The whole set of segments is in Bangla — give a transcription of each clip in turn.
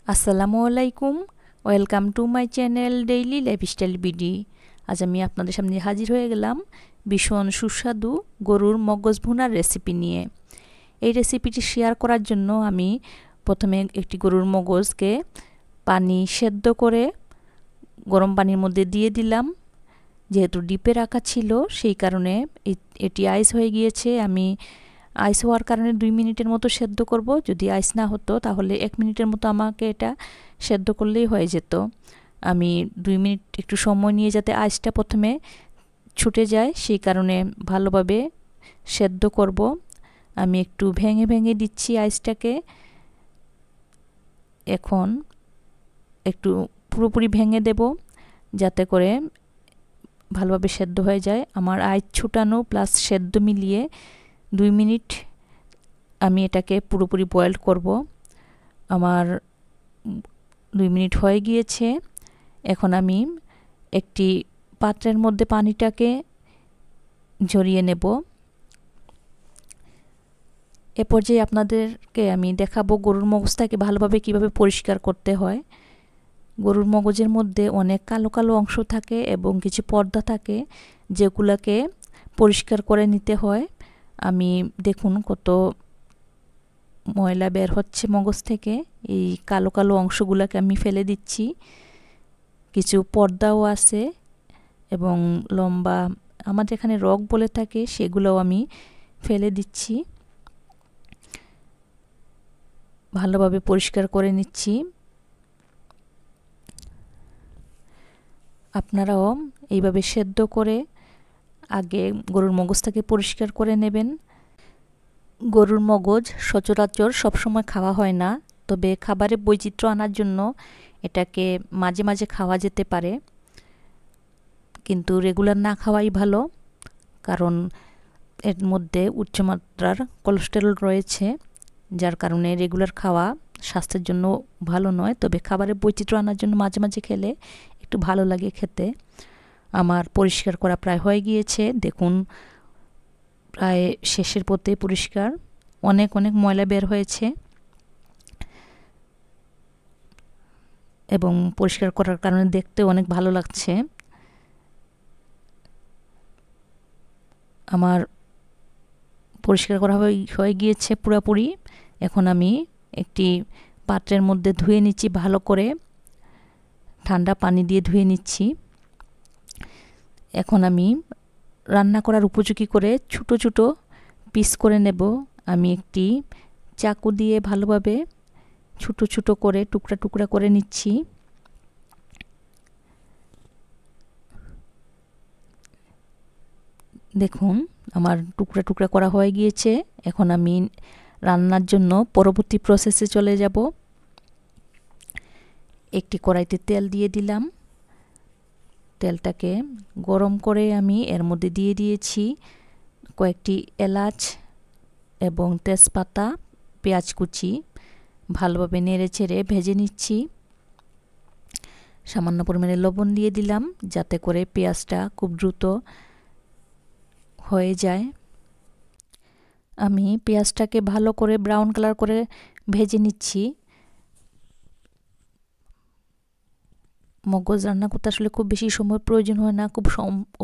আসসালামু আলাইকুম। Welcome to my channel daily lifestyle BD. আজ আমি আপনাদের সামনে হাজির হয়ে গেলাম ভীষণ সুস্বাদু গরুর মগজ ভুনার রেসিপি নিয়ে। এই রেসিপিটি শেয়ার করার জন্য আমি প্রথমে একটি গরুর মগজকে পানি সেদ্ধ করে গরম পানির মধ্যে দিয়ে দিলাম। যেহেতু ডিপে রাখা ছিল সেই কারণে এটি আইস হয়ে গিয়েছে। আমি আইস হওয়ার কারণে 2 মিনিটের মতো সেদ্ধ করব। যদি আইস না হতো তাহলে 1 মিনিটের মতো আমাকে এটা সেদ্ধ করলেই হয়ে যেত। আমি 2 মিনিট একটু সময় নিয়ে যাতে আইসটা প্রথমে ছুটে যায় সেই কারণে ভালোভাবে সেদ্ধ করব। আমি একটু ভেঙে ভেঙে দিচ্ছি আইসটাকে। এখন একটু পুরোপুরি ভেঙে দেব যাতে করে ভালোভাবে সেদ্ধ হয়ে যায়। আমার আইস ছুটানো প্লাস সেদ্ধ মিলিয়ে 2 মিনিট আমি এটাকে পুরোপুরি বয়েল করব। আমার 2 মিনিট হয়ে গিয়েছে। এখন আমি একটি পাত্রের মধ্যে পানিটাকে ঝরিয়ে নেব। এ পর্যায়ে আপনাদেরকে আমি দেখাবো গরুর মগজটাকে ভালোভাবে কিভাবে পরিষ্কার করতে হয়। গরুর মগজের মধ্যে অনেক কালো কালো অংশ থাকে এবং কিছু পর্দা থাকে যেগুলোকে পরিষ্কার করে নিতে হয়। আমি দেখুন কত ময়লা বের হচ্ছে মগজ থেকে। এই কালো কালো অংশগুলোকে আমি ফেলে দিচ্ছি। কিছু পর্দাও আছে এবং লম্বা আমাদের এখানে রগ বলে থাকে সেগুলোও আমি ফেলে দিচ্ছি। ভালোভাবে পরিষ্কার করে নিচ্ছি। আপনারাও এইভাবে সেদ্ধ করে আগে গরুর মগজটাকে পরিষ্কার করে নেবেন। গরুর মগজ সচরাচর সবসময় খাওয়া হয় না, তবে খাবারে বৈচিত্র্য আনার জন্য এটাকে মাঝে মাঝে খাওয়া যেতে পারে, কিন্তু রেগুলার না খাওয়াই ভালো, কারণ এর মধ্যে উচ্চমাত্রার কোলেস্টেরল রয়েছে, যার কারণে রেগুলার খাওয়া স্বাস্থ্যের জন্য ভালো নয়। তবে খাবারে বৈচিত্র্য আনার জন্য মাঝে মাঝে খেলে একটু ভালো লাগে খেতে। আমার পরিষ্কার করা প্রায় হয়ে গিয়েছে। দেখুন প্রায় শেষের পথে পরিষ্কার। অনেক অনেক ময়লা বের হয়েছে এবং পরিষ্কার করার কারণে দেখতে অনেক ভালো লাগছে। আমার পরিষ্কার করা হয়ে গিয়েছে পুরোপুরি। এখন আমি একটি পাত্রের মধ্যে ধুয়ে নিচ্ছি ভালো করে, ঠান্ডা পানি দিয়ে ধুয়ে নিচ্ছি। এখন আমি রান্না করার উপযোগী করে ছোটো ছোটো পিস করে নেব। আমি একটি চাকু দিয়ে ভালোভাবে ছোটো ছোটো করে টুকরা টুকরা করে নিচ্ছি। দেখুন আমার টুকরা টুকরা করা হয়ে গিয়েছে। এখন আমি রান্নার জন্য পরবর্তী প্রসেসে চলে যাব। একটি কড়াইতে তেল দিয়ে দিলাম। তেলটাকে গরম করে আমি এর মধ্যে দিয়ে দিয়েছি কয়েকটি এলাচ এবং তেজপাতা, পেঁয়াজ কুচি। ভালোভাবে নেড়ে চেড়ে ভেজে নিচ্ছি। সামান্য পরিমাণে লবণ দিয়ে দিলাম যাতে করে পেঁয়াজটা খুব দ্রুত হয়ে যায়। আমি পেঁয়াজটাকে ভালো করে ব্রাউন কালার করে ভেজে নিচ্ছি। মগজ রান্না করতে আসলে খুব বেশি সময় প্রয়োজন হয় না, খুব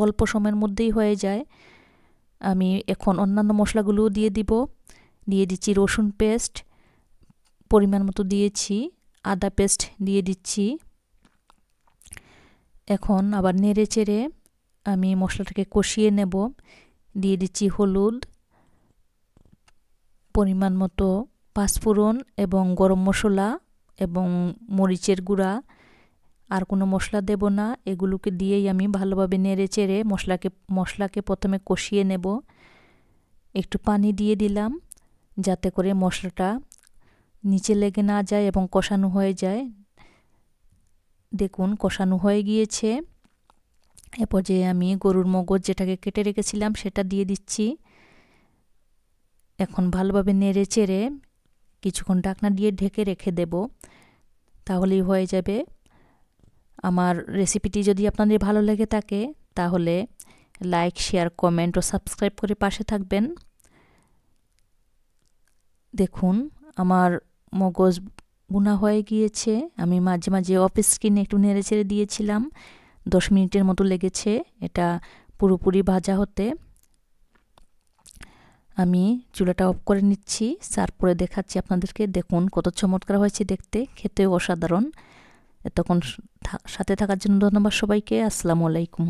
অল্প সময়ের মধ্যেই হয়ে যায়। আমি এখন অন্যান্য মশলাগুলোও দিয়ে দিচ্ছি রসুন পেস্ট পরিমাণ মতো দিয়েছি, আদা পেস্ট দিয়ে দিচ্ছি। এখন আবার নেড়ে চেড়ে আমি মশলাটাকে কষিয়ে নেব। দিয়ে দিচ্ছি হলুদ, পরিমাণ মতো পাঁচফোড়ন এবং গরম মশলা এবং মরিচের গুঁড়া। আর কোনো মশলা দেব না, এগুলোকে দিয়েই আমি ভালোভাবে নেড়ে চেড়ে মশলাকে প্রথমে কষিয়ে নেব। একটু পানি দিয়ে দিলাম যাতে করে মশলাটা নিচে লেগে না যায় এবং কষানো হয়ে যায়। দেখুন কষানো হয়ে গিয়েছে। এ পর্যায়ে আমি গরুর মগজ যেটাকে কেটে রেখেছিলাম সেটা দিয়ে দিচ্ছি। এখন ভালোভাবে নেড়ে চেড়ে কিছুক্ষণ ঢাকনা দিয়ে ঢেকে রেখে দেব, তাহলেই হয়ে যাবে। আমার রেসিপিটি যদি আপনাদের ভালো লেগে থাকে তাহলে লাইক, শেয়ার, কমেন্ট ও সাবস্ক্রাইব করে পাশে থাকবেন। দেখুন আমার ভুনা হয়ে গিয়েছে। আমি মাঝে মাঝে অফ স্ক্রিনে একটু নেড়ে ছেড়ে দিয়েছিলাম। 10 মিনিটের মতো লেগেছে এটা পুরোপুরি ভাজা হতে। আমি চুলাটা অফ করে নিচ্ছি, সার্ভ করে দেখাচ্ছি আপনাদেরকে। দেখুন কত চমৎকার হয়েছে দেখতে, খেতেও অসাধারণ। এতক্ষণ সাথে থাকার জন্য ধন্যবাদ সবাইকে। আসসালামু আলাইকুম।